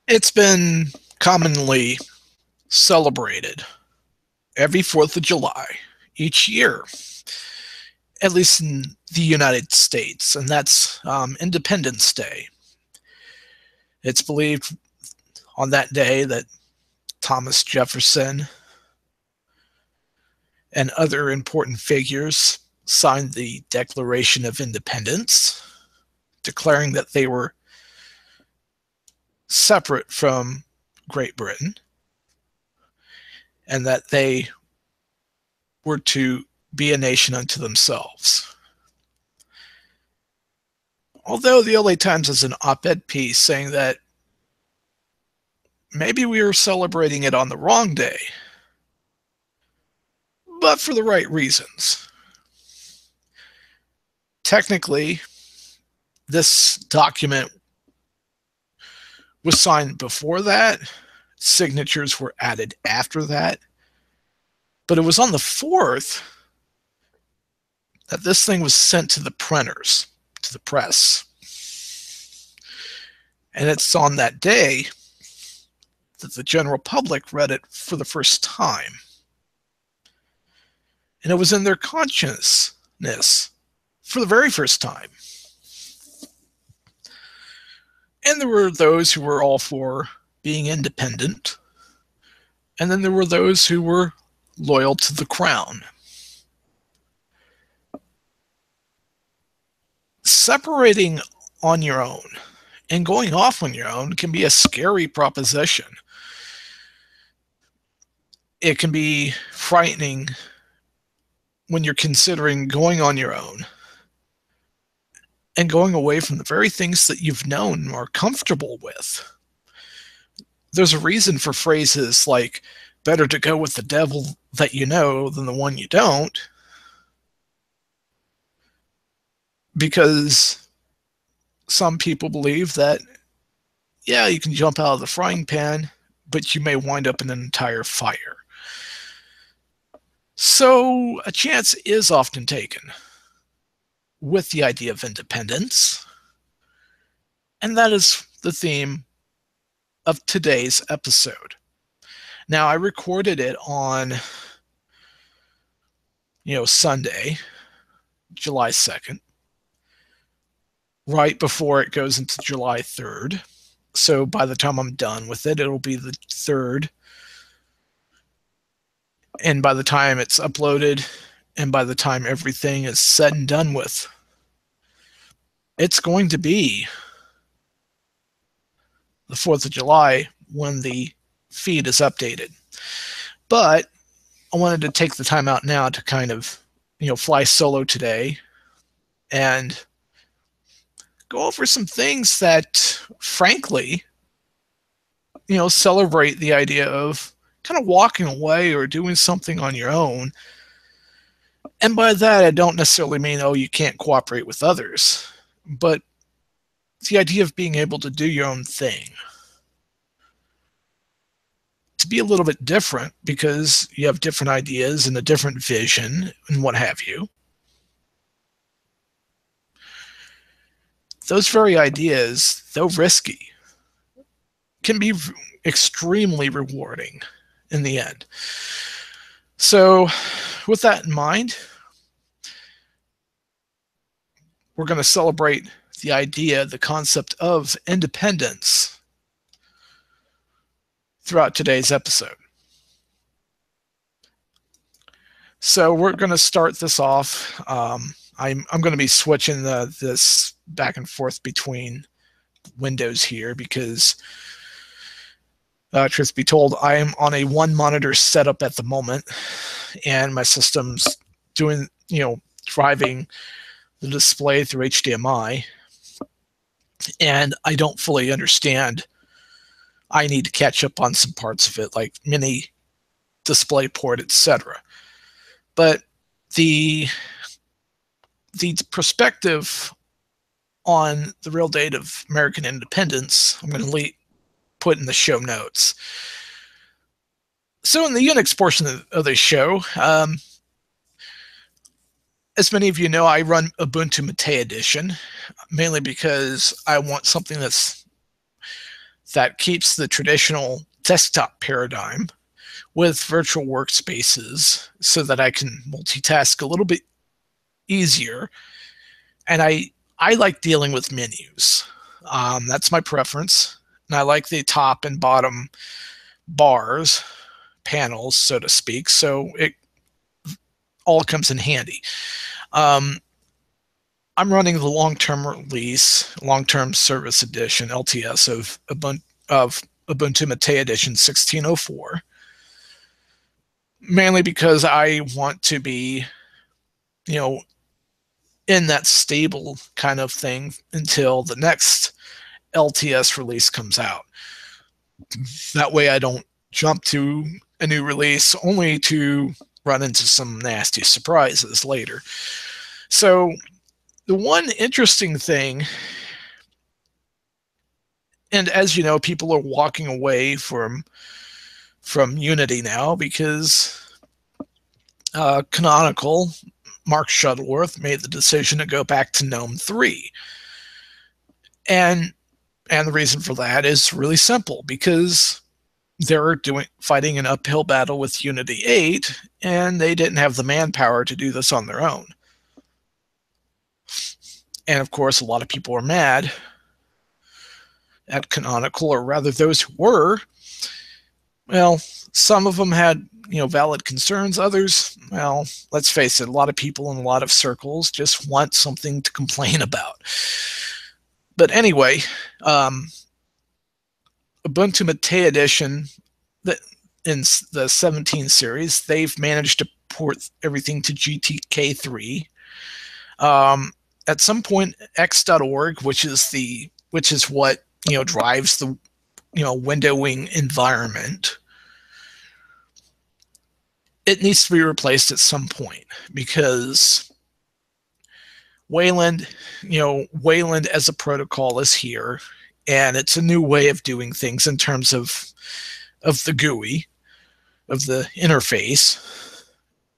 It's been commonly celebrated every 4th of July each year, at least in the United States, and that's Independence Day. It's believed on that day that Thomas Jefferson and other important figures signed the Declaration of Independence, declaring that they were separate from Great Britain and that they were to be a nation unto themselves. Although the LA Times has an op-ed piece saying that maybe we were celebrating it on the wrong day, but for the right reasons. Technically, this document was signed before that. Signatures were added after that. But it was on the 4th that this thing was sent to the printers, to the press. And it's on that day that the general public read it for the first time. And it was in their consciousness for the very first time. And there were those who were all for being independent. And then there were those who were loyal to the crown. Separating on your own and going off on your own can be a scary proposition. It can be frightening when you're considering going on your own and going away from the very things that you've known or are comfortable with. There's a reason for phrases like, better to go with the devil that you know than the one you don't, because some people believe that, yeah, you can jump out of the frying pan, but you may wind up in an entire fire. So a chance is often taken with the idea of independence, and that is the theme of today's episode. Now, I recorded it on, Sunday, July 2nd, right before it goes into July 3rd. So by the time I'm done with it, it'll be the 3rd. And by the time it's uploaded, and by the time everything is said and done with, it's going to be the 4th of July when the feed is updated. But I wanted to take the time out now to kind of, fly solo today and go over some things that, frankly, celebrate the idea of kind of walking away or doing something on your own. And by that, I don't necessarily mean, you can't cooperate with others, but it's the idea of being able to do your own thing. To be a little bit different because you have different ideas and a different vision and what have you. Those very ideas, though risky, can be extremely rewarding in the end. So with that in mind, we're going to celebrate the idea, the concept of independence throughout today's episode. So we're going to start this off. I'm going to be switching this back and forth between windows here because, truth be told, I am on a one monitor setup at the moment, and my system's doing, driving the display through HDMI, and I don't fully understand. I need to catch up on some parts of it, like mini display port, etc. But the perspective on the real date of American independence, I'm going to put in the show notes. So in the Unix portion of the show, as many of you know, I run Ubuntu Mate Edition, mainly because I want something that's that keeps the traditional desktop paradigm with virtual workspaces so that I can multitask a little bit easier. And I like dealing with menus. That's my preference. And I like the top and bottom bars, panels, so to speak. So it all comes in handy. I'm running the long-term release, long-term service edition, LTS of Ubuntu Mate Edition 16.04, mainly because I want to be, in that stable kind of thing until the next LTS release comes out. That way I don't jump to a new release only to run into some nasty surprises later. So the one interesting thing, and as you know, people are walking away from Unity now because Canonical, Mark Shuttleworth, made the decision to go back to GNOME 3. And the reason for that is really simple, because they're fighting an uphill battle with Unity 8, and they didn't have the manpower to do this on their own. And of course, a lot of people are mad at Canonical, or rather those who were. Well, some of them had, valid concerns. Others, well, let's face it, a lot of people in a lot of circles just want something to complain about. But anyway, Ubuntu Mate Edition, in the 17 series, they've managed to port everything to GTK3. At some point, X.org, which is what drives the windowing environment, it needs to be replaced at some point, because Wayland as a protocol is here, and it's a new way of doing things in terms of the GUI, of the interface.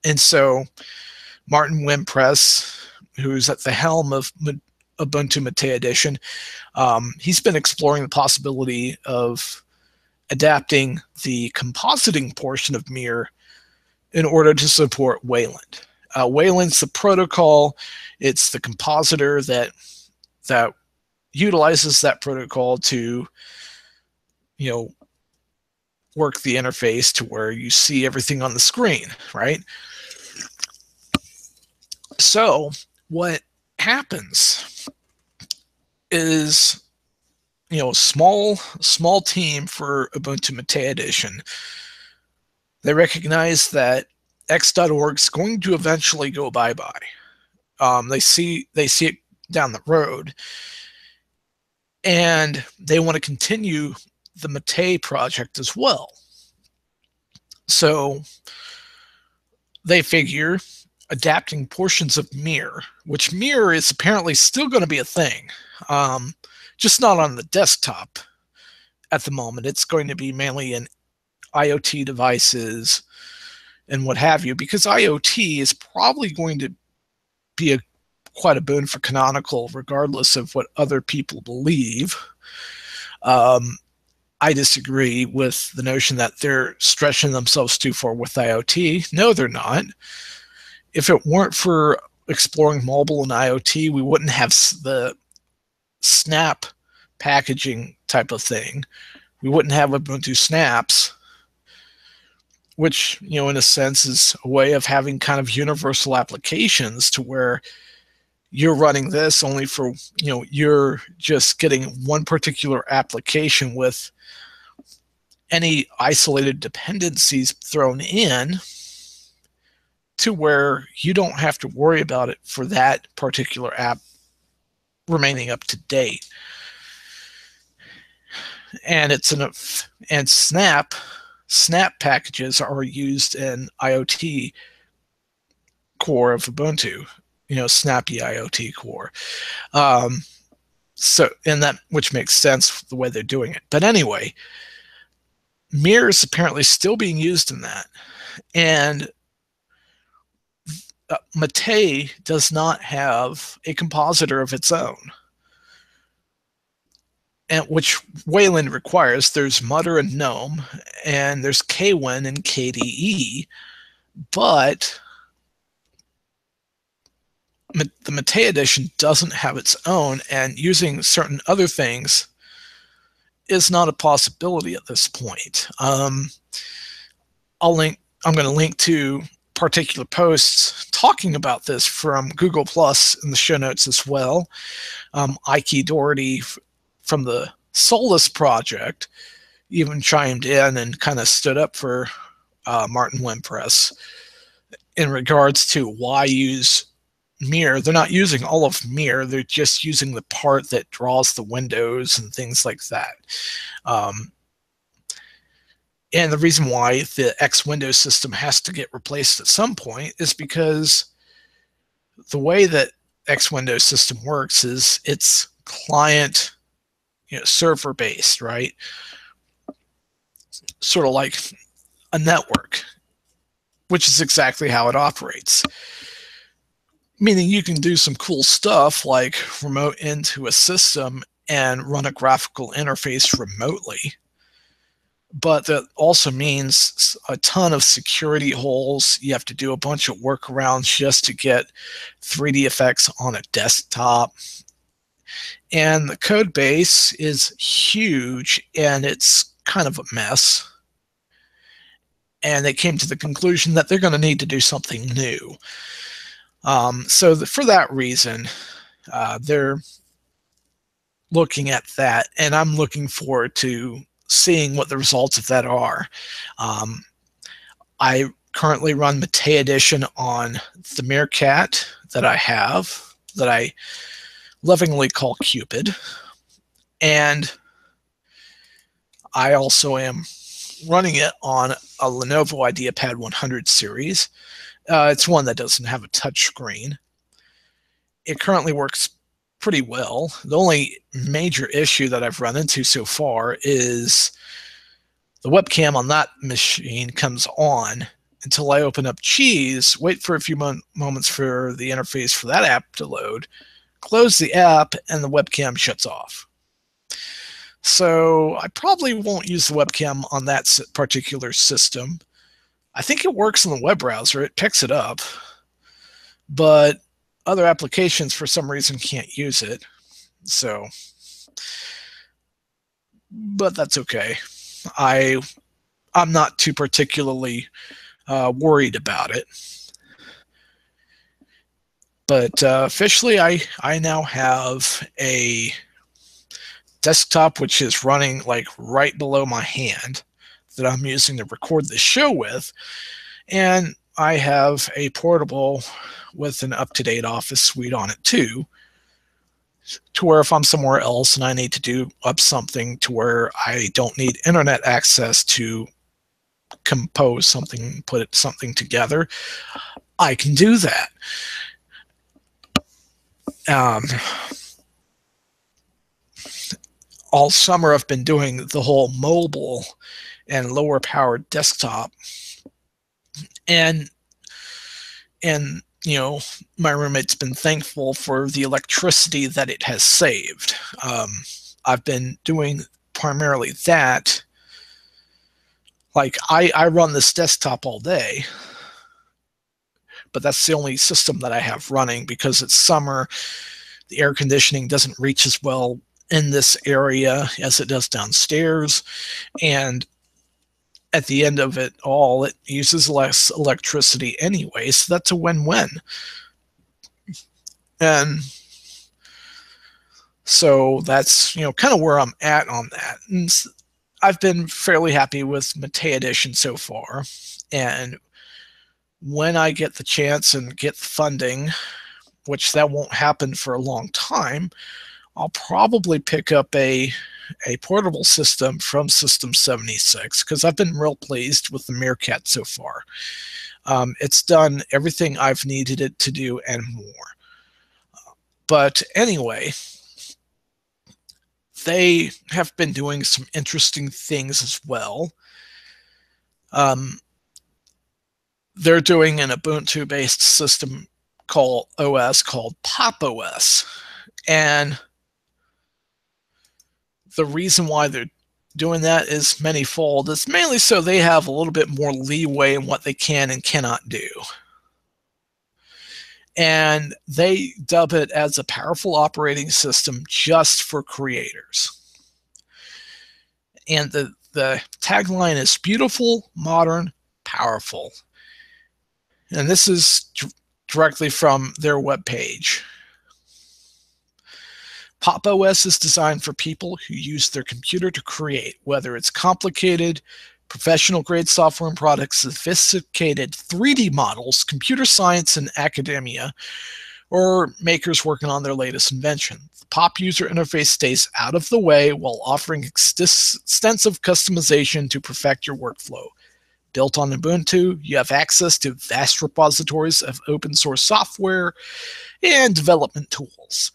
And so Martin Wimpress, who's at the helm of Ubuntu Mate Edition, he's been exploring the possibility of adapting the compositing portion of Mir in order to support Wayland. Wayland's the protocol. It's the compositor that utilizes that protocol to, work the interface to where you see everything on the screen, right? So what happens is, small team for Ubuntu Mate Edition, they recognize that X.org is going to eventually go bye-bye. They see it down the road, and they want to continue the Mate project as well. So they figure adapting portions of Mir, which Mir is apparently still going to be a thing, just not on the desktop at the moment. It's going to be mainly in IoT devices and what have you, because IoT is probably going to be quite a boon for Canonical, regardless of what other people believe. I disagree with the notion that they're stretching themselves too far with IoT. No, they're not. If it weren't for exploring mobile and IoT, we wouldn't have the Snap packaging type of thing. We wouldn't have Ubuntu Snaps, which, in a sense, is a way of having kind of universal applications to where you're running this only for, you're just getting one particular application with any isolated dependencies thrown in, to where you don't have to worry about it for that particular app remaining up to date. And Snap packages are used in IoT core of Ubuntu, Snappy IoT core. So, and that, which makes sense the way they're doing it. But anyway, Mir is apparently still being used in that. And Mate does not have a compositor of its own. and which Wayland requires. There's Mutter and GNOME, and there's Kwin and KDE, but the Mate edition doesn't have its own, and using certain other things is not a possibility at this point. I'm going to link to particular posts talking about this from Google Plus in the show notes as well. Ike Doherty from the Solus project even chimed in and kind of stood up for Martin Wimpress in regards to why use Mir. They're not using all of Mir, they're just using the part that draws the windows and things like that. And the reason why the X Windows system has to get replaced at some point is because the way that X Windows system works is it's client, server based, right? Sort of like a network, which is exactly how it operates. Meaning you can do some cool stuff like remote into a system and run a graphical interface remotely. But that also means a ton of security holes. You have to do a bunch of workarounds just to get 3D effects on a desktop. And the code base is huge, and it's kind of a mess. And they came to the conclusion that they're going to need to do something new. So for that reason, they're looking at that, and I'm looking forward to seeing what the results of that are. I currently run Mate Edition on the Meerkat that I have, that I lovingly call Cupid. And I also am running it on a Lenovo IdeaPad 100 series. It's one that doesn't have a touch screen. It currently works pretty well. The only major issue that I've run into so far is the webcam on that machine comes on until I open up Cheese, wait for a few moments for the interface for that app to load, close the app, and the webcam shuts off. So I probably won't use the webcam on that particular system. I think it works in the web browser. It picks it up. But other applications, for some reason, can't use it. So, but that's okay. I'm not too particularly worried about it. But officially, I now have a desktop which is running like right below my hand that I'm using to record the show with, and I have a portable with an up-to-date Office suite on it too, to where if I'm somewhere else and I need to do up something to where I don't need internet access to compose something, put something together, I can do that. All summer I've been doing the whole mobile and lower powered desktop, and my roommate's been thankful for the electricity that it has saved. I've been doing primarily that. Like I run this desktop all day, but that's the only system that I have running because it's summer. The air conditioning doesn't reach as well in this area as it does downstairs, and at the end of it all, it uses less electricity anyway, so that's a win-win. And so that's kind of where I'm at on that. And I've been fairly happy with Mate Edition so far, and when I get the chance and get the funding, which that won't happen for a long time, I'll probably pick up a portable system from System 76 because I've been real pleased with the Meerkat so far. It's done everything I've needed it to do and more. But anyway, they have been doing some interesting things as well. They're doing an Ubuntu-based system called Pop! OS, and the reason why they're doing that is manyfold. It's mainly so they have a little bit more leeway in what they can and cannot do. And they dub it as a powerful operating system just for creators. And the tagline is beautiful, modern, powerful. And this is directly from their webpage. Pop! OS is designed for people who use their computer to create, whether it's complicated, professional-grade software and products, sophisticated 3D models, computer science and academia, or makers working on their latest invention. The Pop user interface stays out of the way while offering extensive customization to perfect your workflow. Built on Ubuntu, you have access to vast repositories of open source software and development tools.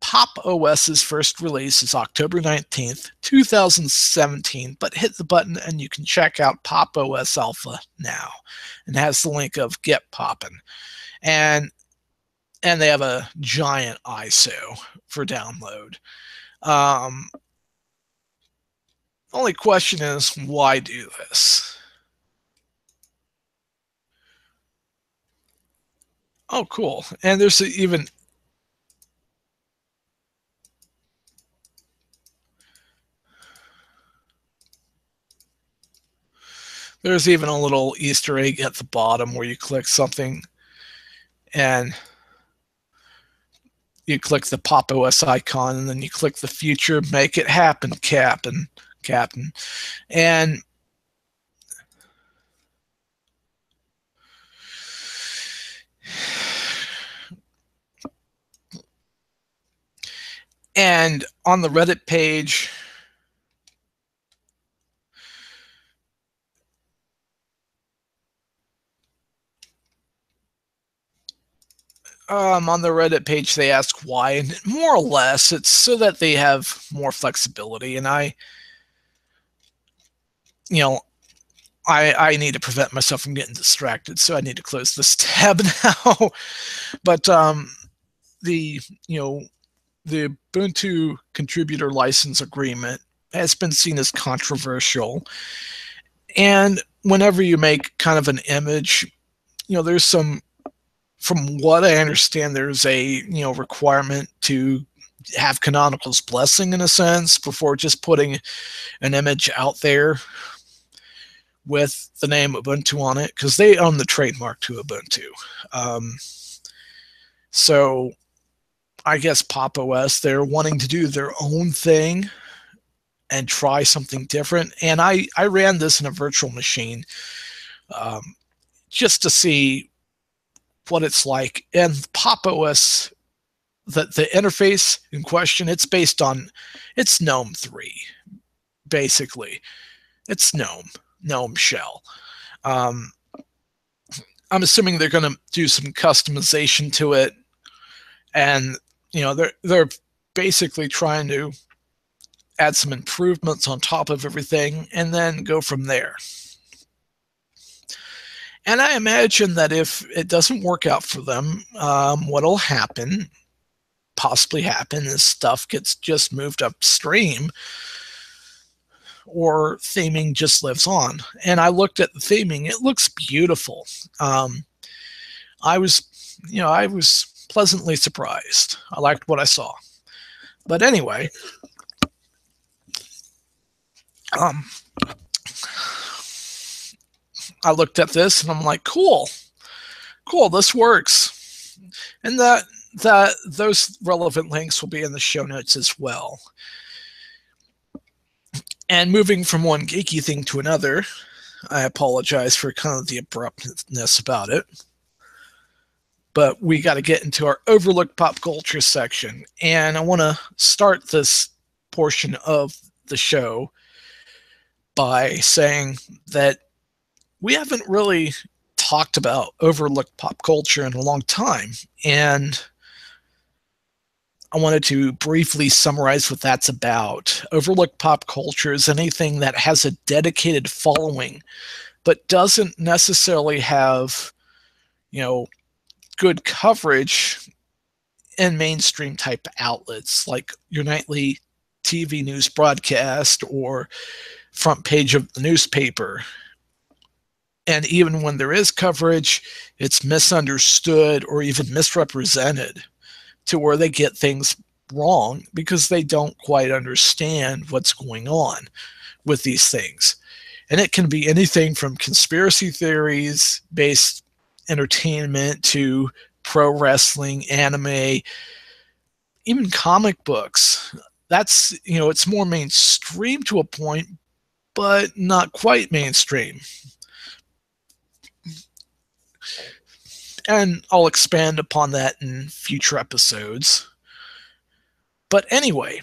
Pop! OS's first release is October 19th, 2017, but hit the button and you can check out Pop! OS Alpha now. And it has the link of Get Poppin'. And they have a giant ISO for download. Only question is, why do this? Oh, cool. And there's even a little Easter egg at the bottom where you click something and you click the Pop! OS icon, and then you click the future, make it happen, Captain. And on the Reddit page, they ask why, and more or less it's so that they have more flexibility. And I need to prevent myself from getting distracted, so I need to close this tab now. But the Ubuntu contributor license agreement has been seen as controversial. And whenever you make kind of an image, there's some, from what I understand, there's a requirement to have Canonical's blessing in a sense before just putting an image out there with the name Ubuntu on it, because they own the trademark to Ubuntu. So I guess Pop! OS, they're wanting to do their own thing and try something different. And I ran this in a virtual machine just to see what it's like. And Pop! OS, the interface in question, it's based on, it's GNOME 3, basically. It's GNOME shell. I'm assuming they're going to do some customization to it, and they're basically trying to add some improvements on top of everything and then go from there. And I imagine that if it doesn't work out for them, what'll possibly happen is stuff gets just moved upstream, or theming just lives on. And I looked at the theming; it looks beautiful. I was pleasantly surprised. I liked what I saw. But anyway, I looked at this and I'm like, cool, this works. And those relevant links will be in the show notes as well. And moving from one geeky thing to another, I apologize for kind of the abruptness about it, but we got to get into our overlooked pop culture section. And I want to start this portion of the show by saying that we haven't really talked about overlooked pop culture in a long time. And I wanted to briefly summarize what that's about. Overlooked pop culture is anything that has a dedicated following, but doesn't necessarily have, good coverage in mainstream type outlets like your nightly TV news broadcast or front page of the newspaper. And even when there is coverage, it's misunderstood or even misrepresented to where they get things wrong because they don't quite understand what's going on with these things. And it can be anything from conspiracy theories based entertainment to pro wrestling, anime, even comic books. That's, it's more mainstream to a point, but not quite mainstream. And I'll expand upon that in future episodes. But anyway,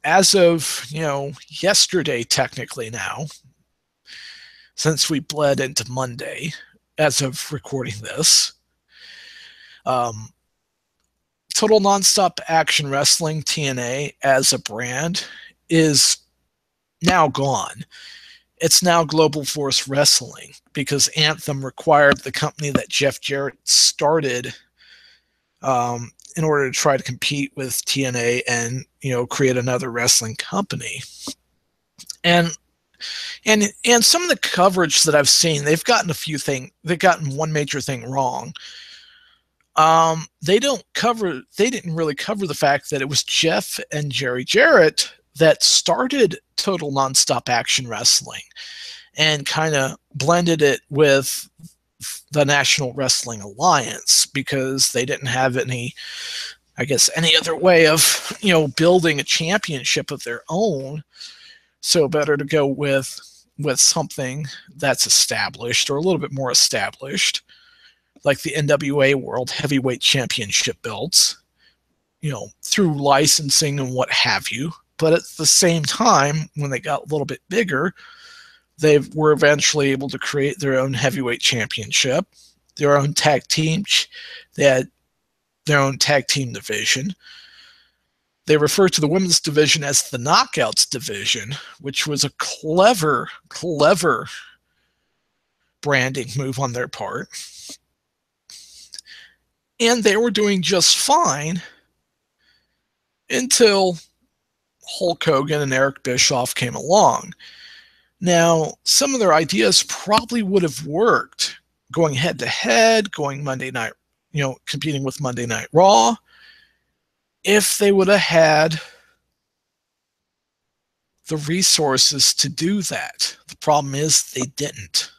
as of, yesterday, technically now, since we bled into Monday, as of recording this, Total Nonstop Action Wrestling, TNA, as a brand is now gone. It's now Global Force Wrestling because Anthem required the company that Jeff Jarrett started in order to try to compete with TNA and, create another wrestling company. And some of the coverage that I've seen, they've gotten one major thing wrong. They didn't really cover the fact that it was Jeff and Jerry Jarrett that started Total Nonstop Action Wrestling and kind of blended it with the National Wrestling Alliance because they didn't have any other way of, building a championship of their own. So better to go with something that's established or a little bit more established, like the NWA World Heavyweight Championship belts, through licensing and what have you. But at the same time, when they got a little bit bigger, they were eventually able to create their own heavyweight championship, their own tag team. They had their own tag team division. They refer to the women's division as the Knockouts division, which was a clever branding move on their part. And they were doing just fine until Hulk Hogan and Eric Bischoff came along. Now, some of their ideas probably would have worked going head to head, going Monday night, competing with Monday Night Raw, if they would have had the resources to do that. The problem is they didn't.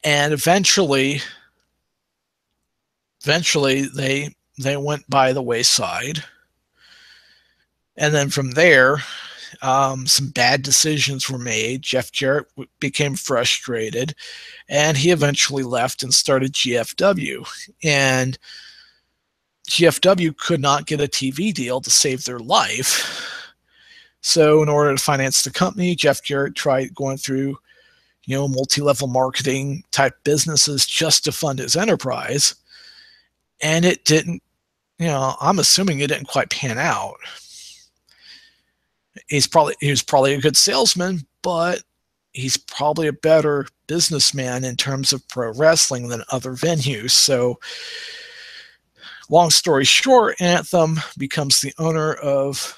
And eventually they went by the wayside. And then from there, some bad decisions were made. Jeff Jarrett became frustrated, and he eventually left and started GFW. And GFW could not get a TV deal to save their life. So in order to finance the company, Jeff Jarrett tried going through, multi-level marketing type businesses just to fund his enterprise. And it didn't, I'm assuming it didn't quite pan out. He was probably a good salesman, but he's probably a better businessman in terms of pro wrestling than other venues. So long story short, Anthem becomes the owner of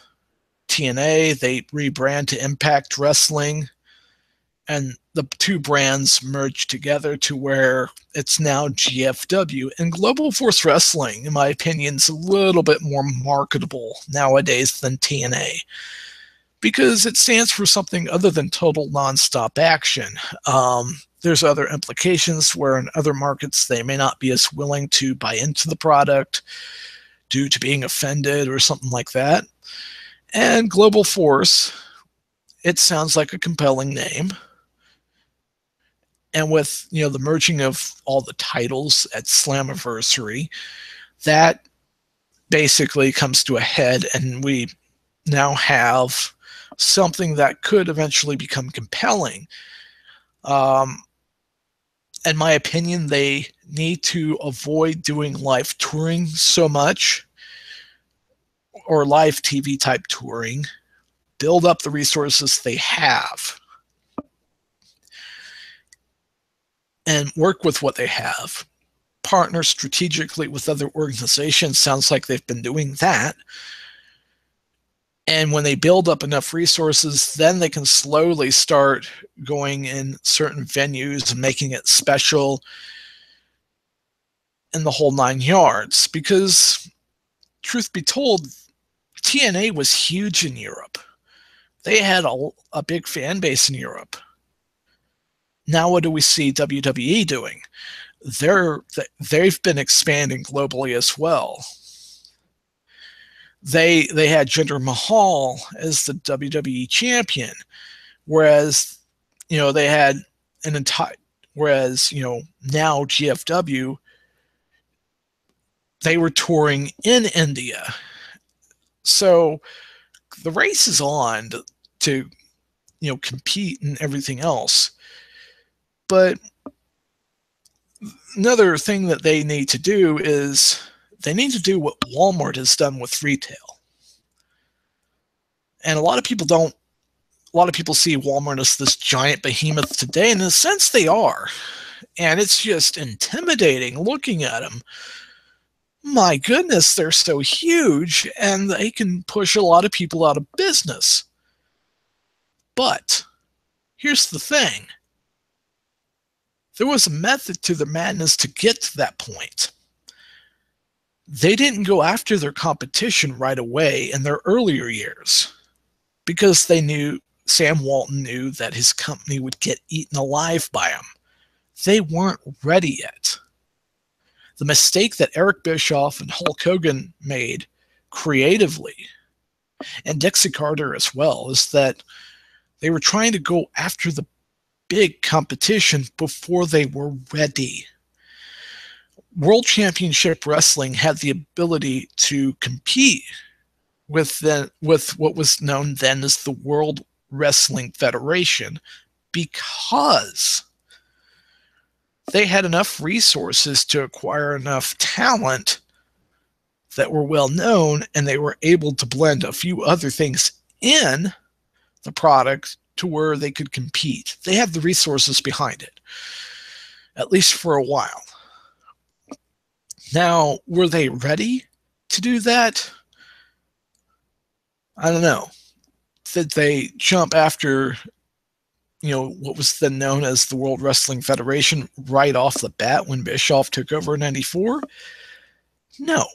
TNA. They rebrand to Impact Wrestling, and the two brands merge together to where it's now GFW. And Global Force Wrestling, in my opinion, is a little bit more marketable nowadays than TNA, because it stands for something other than Total Nonstop Action. There's other implications where in other markets they may not be as willing to buy into the product due to being offended or something like that. And Global Force, it sounds like a compelling name. And with, the merging of all the titles at Slammiversary, that basically comes to a head, and we now have something that could eventually become compelling. In my opinion, they need to avoid doing live touring so much, or live TV type touring. Build up the resources they have and work with what they have. Partner strategically with other organizations. Sounds like they've been doing that. And when they build up enough resources, then they can slowly start going in certain venues and making it special in the whole 9 yards. Because, truth be told, TNA was huge in Europe. They had a big fan base in Europe. Now what do we see WWE doing? They've been expanding globally as well. They had Jinder Mahal as the WWE champion, whereas they had an entire now GFW, they were touring in India. So the race is on to compete and everything else. But another thing that they need to do is they need to do what Walmart has done with retail. And a lot of people see Walmart as this giant behemoth today, and in a sense they are. And it's just intimidating looking at them. My goodness, they're so huge, and they can push a lot of people out of business. But here's the thing. There was a method to the madness to get to that point. They didn't go after their competition right away in their earlier years because they knew, Sam Walton knew, that his company would get eaten alive by them. They weren't ready yet. The mistake that Eric Bischoff and Hulk Hogan made creatively, and Dixie Carter as well, is that they were trying to go after the big competition before they were ready. World Championship Wrestling had the ability to compete with what was known then as the World Wrestling Federation because they had enough resources to acquire enough talent that were well known, and they were able to blend a few other things in the product to where they could compete. They had the resources behind it, at least for a while. Now, were they ready to do that? I don't know. Did they jump after what was then known as the World Wrestling Federation right off the bat when Bischoff took over in 94? No.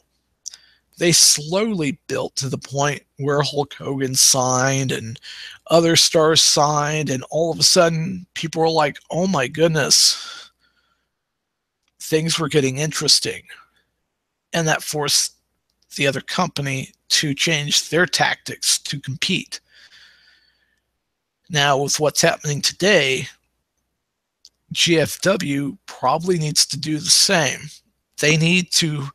They slowly built to the point where Hulk Hogan signed and other stars signed, and all of a sudden people were like, oh my goodness, things were getting interesting. And that forced the other company to change their tactics to compete. Now, with what's happening today, GFW probably needs to do the same. They need to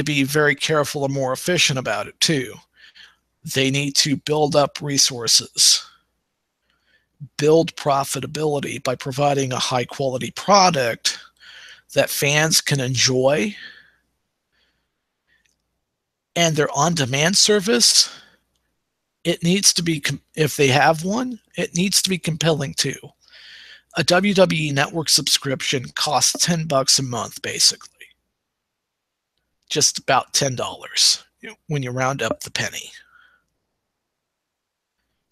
be very careful and more efficient about it too. They need to build up resources, build profitability by providing a high quality product that fans can enjoy, and their on-demand service, it needs to be, if they have one, it needs to be compelling too. A WWE Network subscription costs $10 a month, basically. Just about $10 when you round up the penny.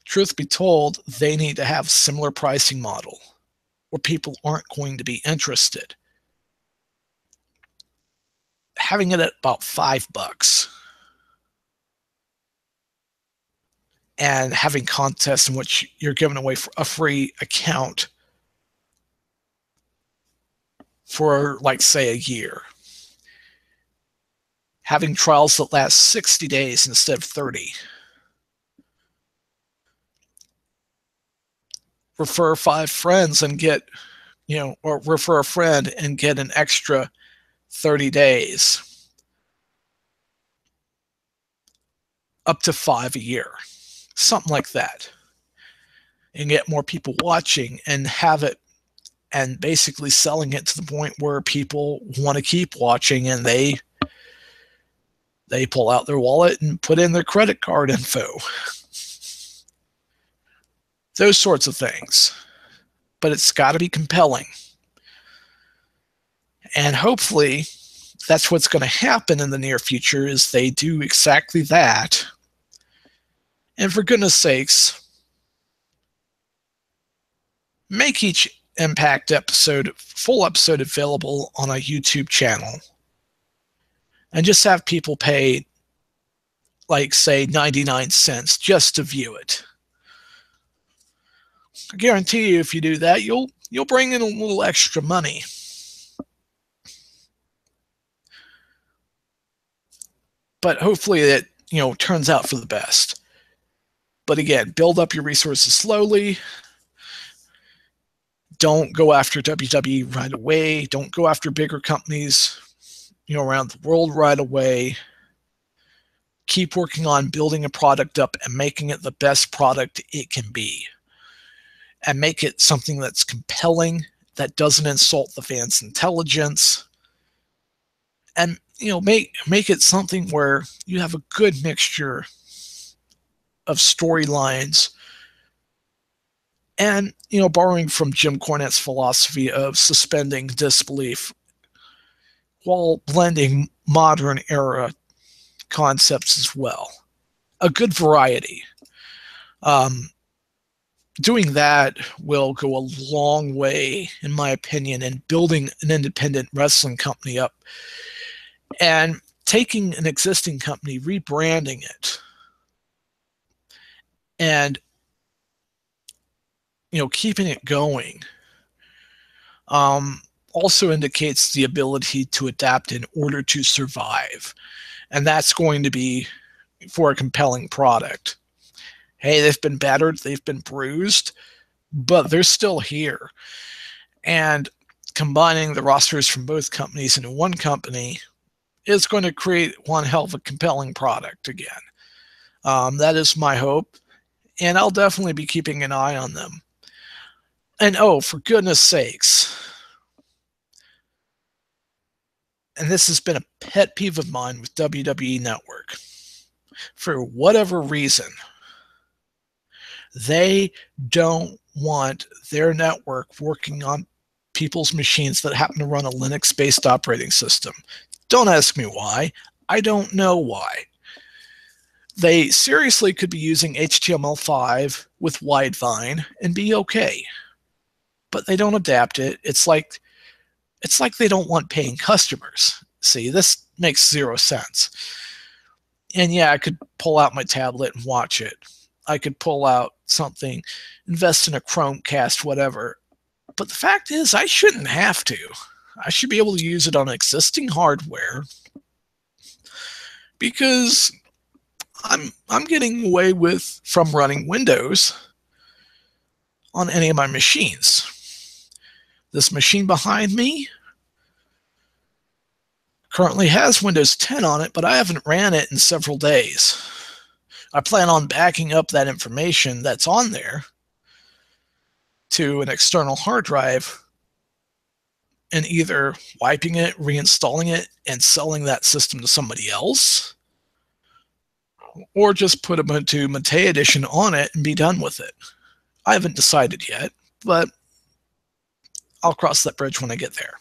Truth be told, they need to have a similar pricing model or people aren't going to be interested. Having it at about $5 and having contests in which you're giving away a free account for, like, say, a year. Having trials that last 60 days instead of 30. Refer 5 friends and get, or refer a friend and get an extra 30 days. Up to 5 a year. Something like that. And get more people watching and have it, and basically selling it to the point where people want to keep watching, and they pull out their wallet and put in their credit card info. Those sorts of things. But it's got to be compelling. And hopefully, that's what's going to happen in the near future, is they do exactly that. And for goodness sakes, make each Impact episode, full episode, available on a YouTube channel. And just have people pay, like, say, 99 cents just to view it. I guarantee you, if you do that, you'll bring in a little extra money. But hopefully it, turns out for the best. But again, build up your resources slowly. Don't go after WWE right away. Don't go after bigger companies, around the world right away. Keep working on building a product up and making it the best product it can be. And make it something that's compelling, that doesn't insult the fans' intelligence. And, make it something where you have a good mixture of storylines. And, borrowing from Jim Cornette's philosophy of suspending disbelief while blending modern era concepts as well. A good variety. Doing that will go a long way, in my opinion, in building an independent wrestling company up and taking an existing company, rebranding it, and keeping it going. Also indicates the ability to adapt in order to survive. And that's going to be for a compelling product. Hey, they've been battered, they've been bruised, but they're still here. And combining the rosters from both companies into one company is going to create one hell of a compelling product again. That is my hope. And I'll definitely be keeping an eye on them. And oh, for goodness sakes, and this has been a pet peeve of mine with WWE Network, for whatever reason, they don't want their network working on people's machines that happen to run a Linux-based operating system. Don't ask me why. I don't know why. They seriously could be using HTML5 with Widevine and be okay. But they don't adapt it. It's like they don't want paying customers. See, this makes zero sense. And yeah, I could pull out my tablet and watch it. I could pull out something, invest in a Chromecast, whatever. But the fact is, I shouldn't have to. I should be able to use it on existing hardware because I'm getting away from running Windows on any of my machines. This machine behind me currently has Windows 10 on it, but I haven't ran it in several days. I plan on backing up that information that's on there to an external hard drive and either wiping it, reinstalling it, and selling that system to somebody else, or just put Ubuntu Mate Edition on it and be done with it. I haven't decided yet, but I'll cross that bridge when I get there.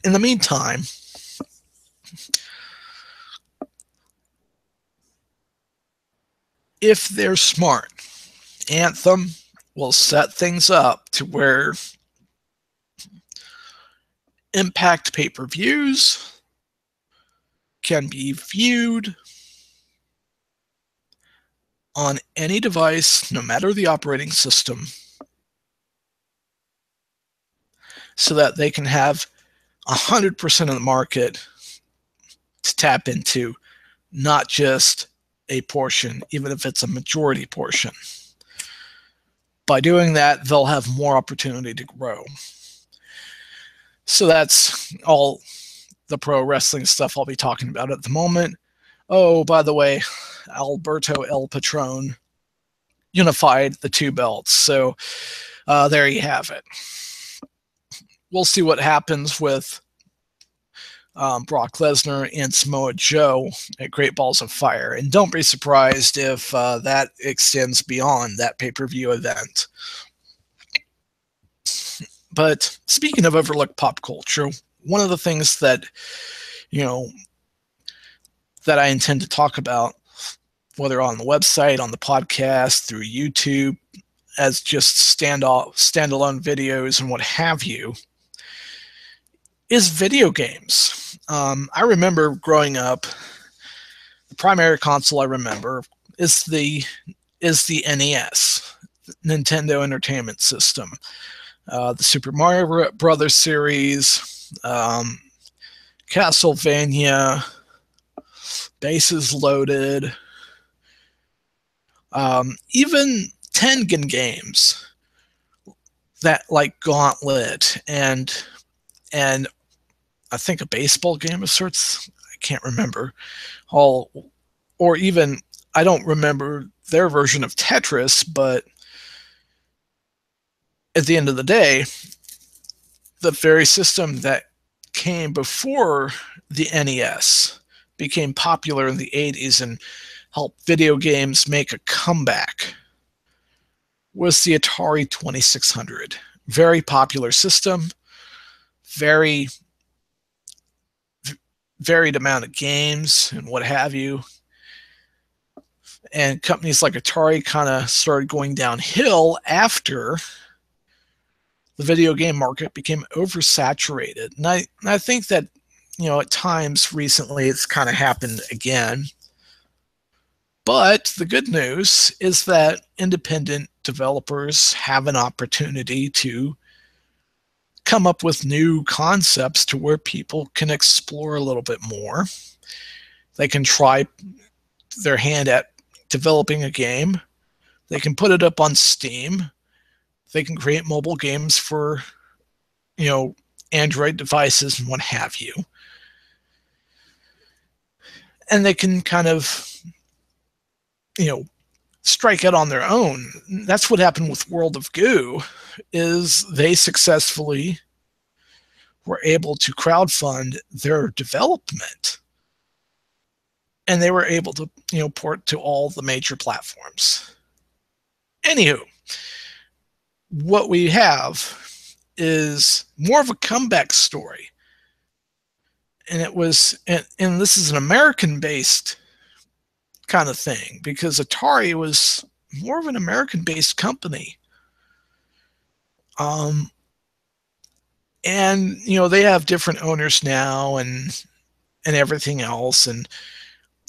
In the meantime, if they're smart, Anthem will set things up to where Impact pay-per-views can be viewed on any device, no matter the operating system, so that they can have 100% of the market to tap into, not just a portion, even if it's a majority portion. By doing that, they'll have more opportunity to grow. So that's all the pro wrestling stuff I'll be talking about at the moment. Oh, by the way, Alberto El Patron unified the two belts. So there you have it. We'll see what happens with Brock Lesnar and Samoa Joe at Great Balls of Fire. And don't be surprised if that extends beyond that pay-per-view event. But speaking of overlooked pop culture, one of the things that, you know, that I intend to talk about, whether on the website, on the podcast, through YouTube, as just standalone videos and what have you, is video games. I remember growing up, the primary console I remember is the NES, Nintendo Entertainment System. The Super Mario Brothers series, Castlevania, Bases Loaded, even Tengen games that like Gauntlet and I think a baseball game of sorts. I can't remember. Or even I don't remember their version of Tetris, but at the end of the day, the very system that came before the NES became popular in the 80s and helped video games make a comeback was the Atari 2600. Very popular system, very varied amount of games and what have you. And companies like Atari kind of started going downhill after the video game market became oversaturated. And I think that, at times recently it's kind of happened again. But the good news is that independent developers have an opportunity to come up with new concepts to where people can explore a little bit more. They can try their hand at developing a game. They can put it up on Steam. They can create mobile games for, Android devices and what have you. And they can kind of, strike out on their own. That's what happened with World of Goo, is they successfully were able to crowdfund their development. And they were able to, port to all the major platforms. Anywho, what we have is more of a comeback story. And it was, and this is an American-based kind of thing, because Atari was more of an American-based company. And, they have different owners now and everything else. And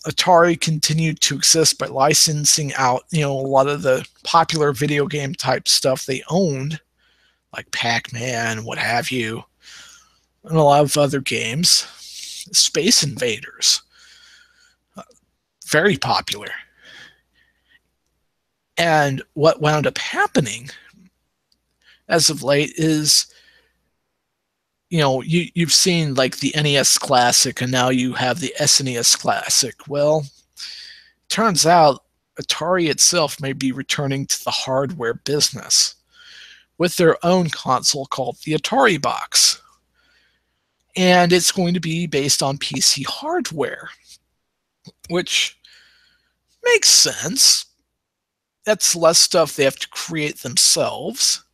Atari continued to exist by licensing out, a lot of the popular video game type stuff they owned, like Pac-Man, what have you, and a lot of other games. Space Invaders, very popular. And what wound up happening as of late is, you've seen like the NES Classic, and now you have the SNES Classic. Well, turns out Atari itself may be returning to the hardware business with their own console called the Atari Box. And it's going to be based on PC hardware, which makes sense. That's less stuff they have to create themselves.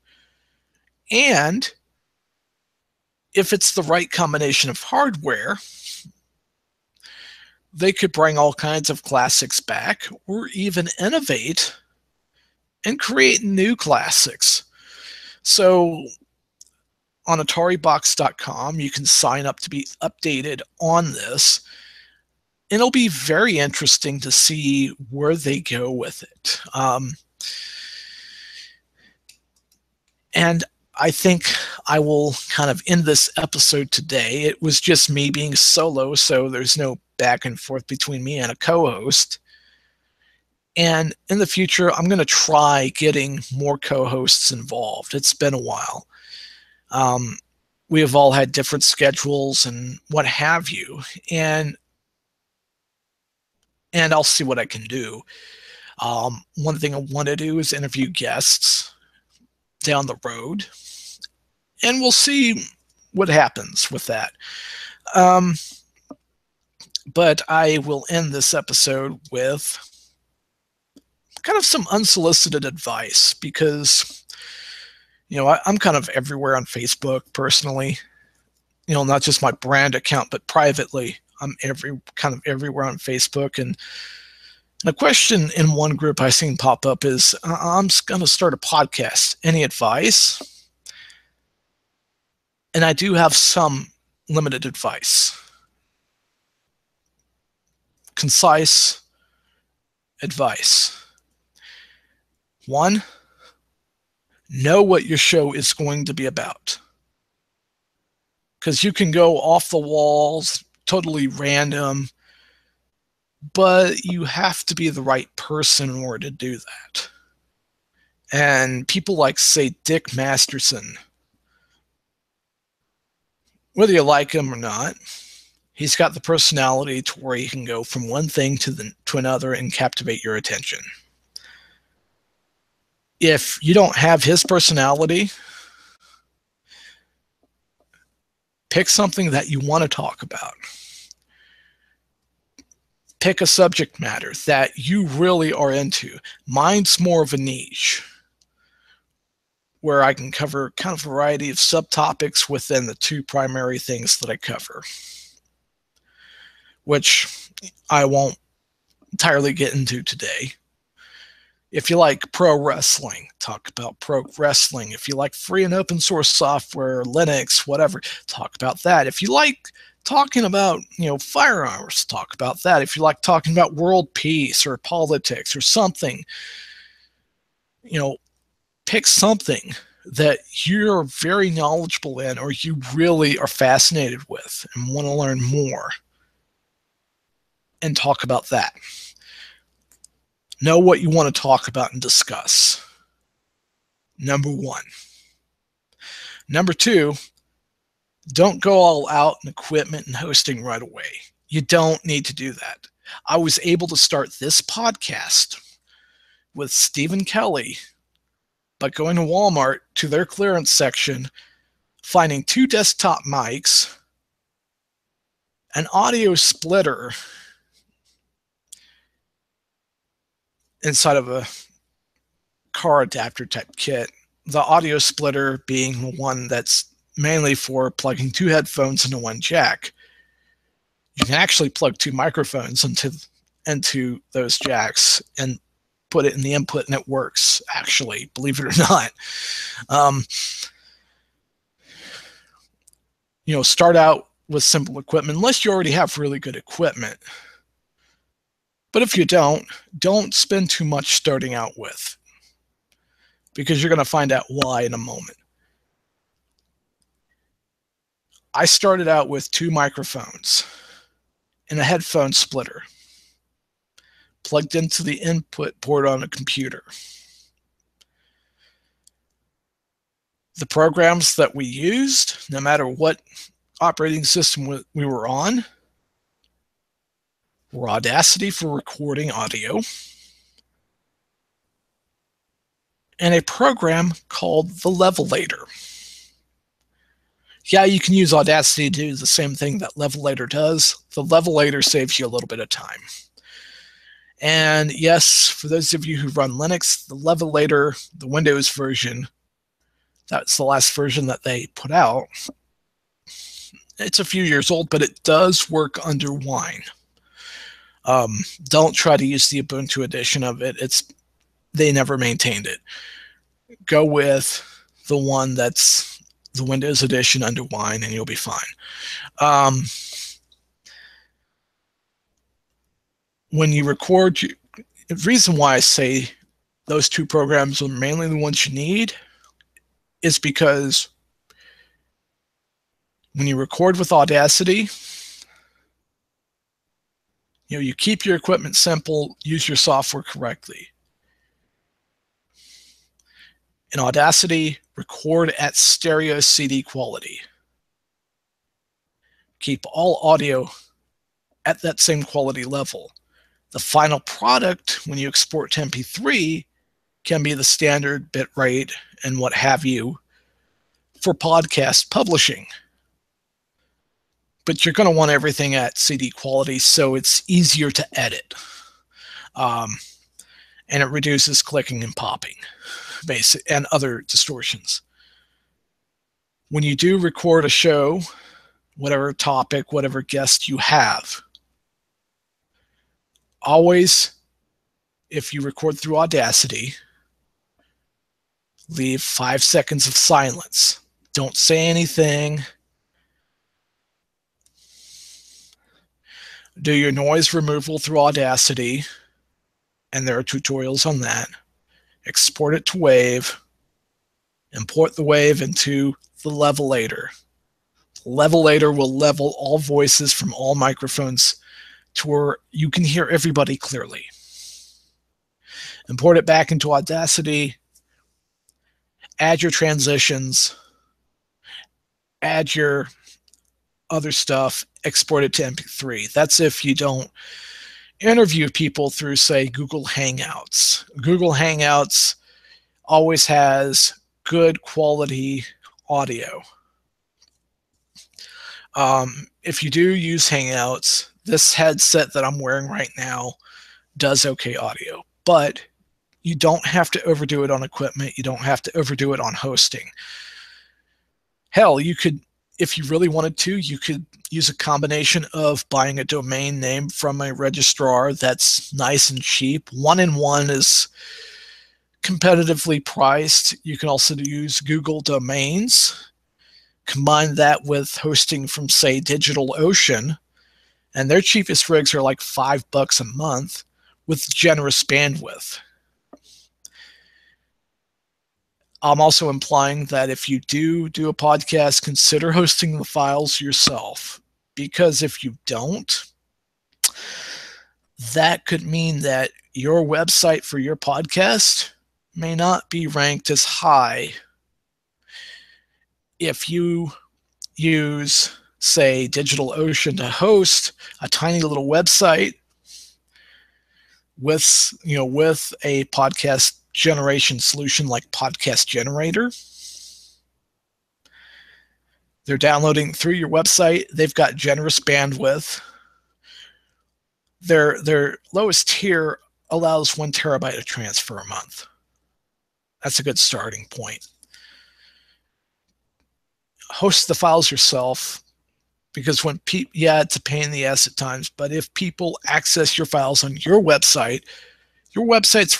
And if it's the right combination of hardware, they could bring all kinds of classics back, or even innovate and create new classics. So on AtariBox.com, you can sign up to be updated on this. And it'll be very interesting to see where they go with it. And I think I will kind of end this episode today. It was just me being solo, so there's no back and forth between me and a co-host. And in the future, I'm going to try getting more co-hosts involved. It's been a while. We have all had different schedules and what have you. And I'll see what I can do. One thing I want to do is interview guests down the road. And we'll see what happens with that. But I will end this episode with kind of some unsolicited advice, because, I'm kind of everywhere on Facebook personally. Not just my brand account, but privately, I'm kind of everywhere on Facebook. And the question in one group I seen pop up is, I'm going to start a podcast. Any advice? And I do have some limited advice. Concise advice. One, know what your show is going to be about. Because you can go off the walls, totally random, but you have to be the right person in order to do that. And people like, say, Dick Masterson, whether you like him or not, he's got the personality to where he can go from one thing to another and captivate your attention. If you don't have his personality, pick something that you want to talk about. Pick a subject matter that you really are into. Mine's more of a niche, where I can cover kind of a variety of subtopics within the two primary things that I cover, which I won't entirely get into today. If you like pro wrestling, talk about pro wrestling. If you like free and open source software, Linux, whatever, talk about that. If you like talking about, firearms, talk about that. If you like talking about world peace or politics or something, pick something that you're very knowledgeable in or you really are fascinated with and want to learn more, and talk about that. Know what you want to talk about and discuss. Number one. Number two, don't go all out in equipment and hosting right away. You don't need to do that. I was able to start this podcast with Stephen Kelly by going to Walmart to their clearance section, finding 2 desktop mics, an audio splitter inside of a car adapter type kit, the audio splitter being the one that's mainly for plugging 2 headphones into 1 jack. You can actually plug 2 microphones into those jacks and put it in the input, and it works, actually, believe it or not. Start out with simple equipment, unless you already have really good equipment. But if you don't spend too much starting out with, because you're going to find out why in a moment. I started out with 2 microphones and a headphone splitter plugged into the input port on a computer. The programs that we used, no matter what operating system we were on, were Audacity for recording audio, and a program called the Levelator. Yeah, you can use Audacity to do the same thing that Levelator does. The Levelator saves you a little bit of time. And yes, for those of you who run Linux, the Levelator, the Windows version, that's the last version that they put out. It's a few years old, but it does work under Wine. Don't try to use the Ubuntu edition of it. They never maintained it. Go with the one that's the Windows edition under Wine, and you'll be fine. When you record, the reason why I say those 2 programs are mainly the ones you need is because when you record with Audacity, you keep your equipment simple, use your software correctly. In Audacity, record at stereo CD quality. Keep all audio at that same quality level. The final product, when you export to MP3, can be the standard bit rate and what have you for podcast publishing. But you're going to want everything at CD quality so it's easier to edit. And it reduces clicking and popping and other distortions. when you do record a show, whatever topic, whatever guest you have, always, if you record through Audacity, leave 5 seconds of silence. Don't say anything. Do your noise removal through Audacity, and there are tutorials on that. Export it to WAV. Import the WAV into the levelator. The levelator will level all voices from all microphones to where you can hear everybody clearly. Import it back into Audacity. Add your transitions. Add your other stuff. Export it to MP3. That's if you don't interview people through, say, Google Hangouts. Google Hangouts always has good quality audio. If you do use Hangouts, this headset that I'm wearing right now does okay audio, but you don't have to overdo it on equipment. You don't have to overdo it on hosting. Hell, you could, if you really wanted to, you could use a combination of buying a domain name from a registrar that's nice and cheap. 1&1 is competitively priced. You can also use Google Domains. Combine that with hosting from, say, DigitalOcean, and their cheapest rigs are like $5 a month with generous bandwidth. I'm also implying that if you do a podcast, consider hosting the files yourself, because if you don't, that could mean that your website for your podcast may not be ranked as high if you use, say, DigitalOcean to host a tiny little website with a podcast generation solution like Podcast Generator. They're downloading through your website. They've got generous bandwidth. Their lowest tier allows 1 terabyte of transfer a month. That's a good starting point. Host the files yourself, because when people, it's a pain in the ass at times, but if people access your files on your website's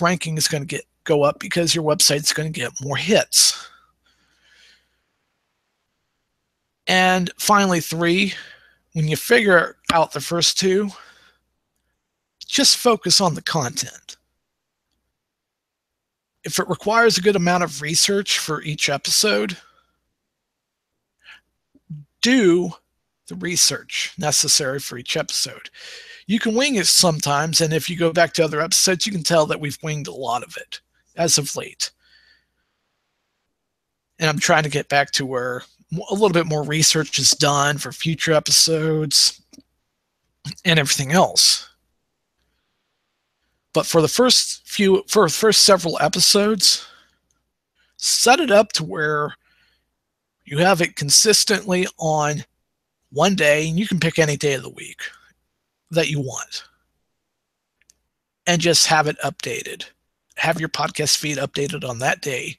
ranking is going to go up because your website's going to get more hits. And finally, 3, when you figure out the first 2, just focus on the content. If it requires a good amount of research for each episode, do the research necessary for each episode. You can wing it sometimes, and if you go back to other episodes, you can tell that we've winged a lot of it as of late. And I'm trying to get back to where a little bit more research is done for future episodes and everything else. But for the first several episodes, set it up to where you have it consistently on one day, and you can pick any day of the week that you want, and just have it updated. Have your podcast feed updated on that day.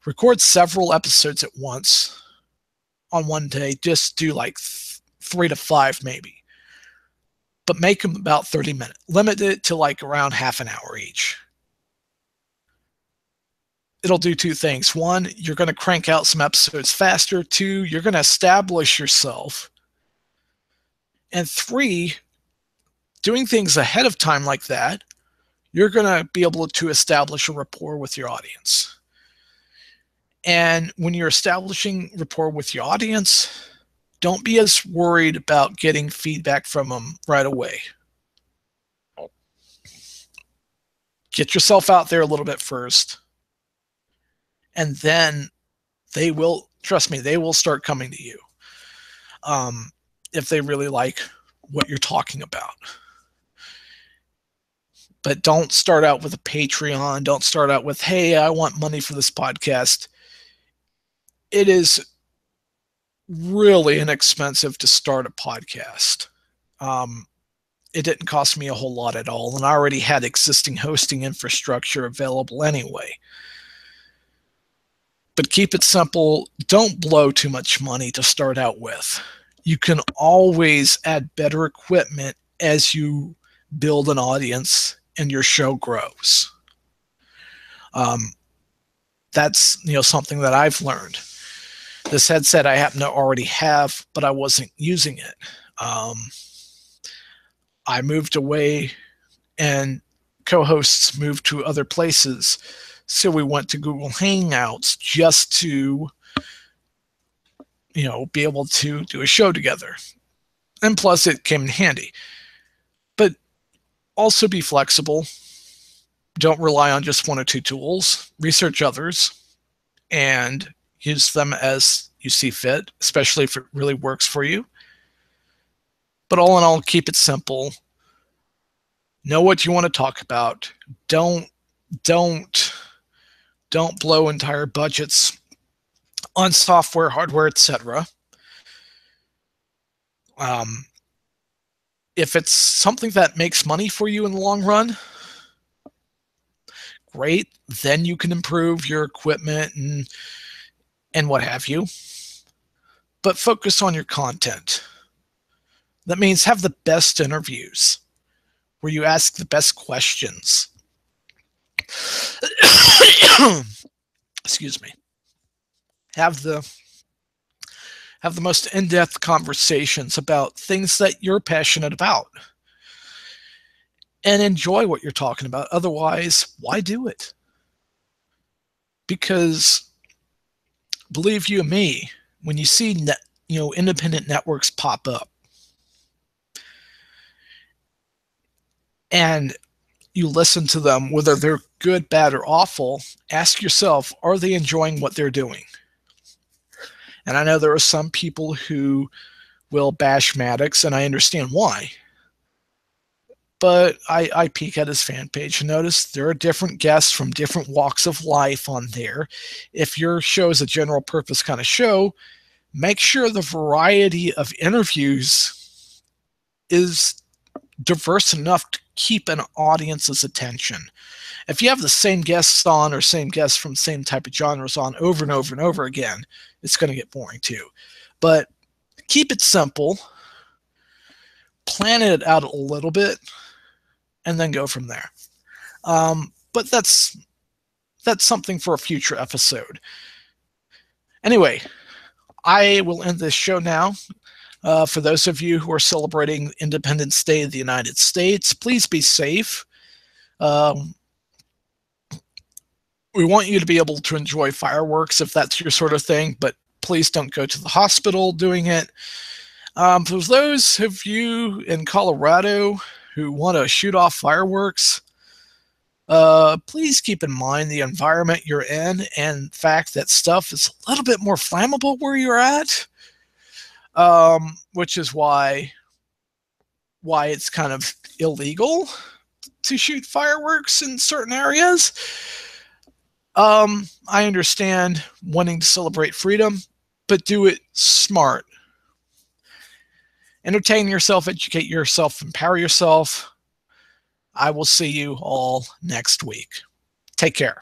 Record several episodes at once on one day. Just do like 3 to 5 maybe, but make them about 30 minutes. Limit it to like around half an hour each. It'll do 2 things. 1, you're going to crank out some episodes faster. 2, you're going to establish yourself. And 3, doing things ahead of time like that, you're going to be able to establish a rapport with your audience. And when you're establishing rapport with your audience, don't be as worried about getting feedback from them right away. Get yourself out there a little bit first, and then they will, trust me, they will start coming to you if they really like what you're talking about. But don't start out with a Patreon. Don't start out with, hey, I want money for this podcast. It is really inexpensive to start a podcast. It didn't cost me a whole lot at all, and I already had existing hosting infrastructure available anyway. But keep it simple. Don't blow too much money to start out with. You can always add better equipment as you build an audience and your show grows. That's something that I've learned. This headset I happen to already have, but I wasn't using it. I moved away and co-hosts moved to other places. So we went to Google Hangouts just to, be able to do a show together. And plus it came in handy. But also be flexible. Don't rely on just one or two tools. Research others and use them as you see fit, especially if it really works for you. But all in all, keep it simple. Know what you want to talk about. Don't blow entire budgets on software, hardware, etc. If it's something that makes money for you in the long run, great. Then you can improve your equipment and what have you. But focus on your content. That means have the best interviews where you ask the best questions. Excuse me. Have the most in-depth conversations about things that you're passionate about. And enjoy what you're talking about. Otherwise, why do it? Because believe you me, when you see independent networks pop up and you listen to them, whether they're good, bad, or awful, ask yourself, are they enjoying what they're doing? And I know there are some people who will bash Maddox, and I understand why. But I peek at his fan page and notice there are different guests from different walks of life on there. If your show is a general purpose kind of show, make sure the variety of interviews is diverse enough to keep an audience's attention. If you have the same guests on or same guests from the same type of genres on over and over and over again, it's going to get boring too. But keep it simple, plan it out a little bit, and then go from there. But that's something for a future episode. Anyway, I will end this show now. For those of you who are celebrating Independence Day of the United States, please be safe. We want you to be able to enjoy fireworks if that's your sort of thing, but please don't go to the hospital doing it. For those of you in Colorado who want to shoot off fireworks, please keep in mind the environment you're in and the fact that stuff is a little bit more flammable where you're at, which is why it's kind of illegal to shoot fireworks in certain areas. I understand wanting to celebrate freedom, but do it smart. Entertain yourself, educate yourself, empower yourself. I will see you all next week. Take care.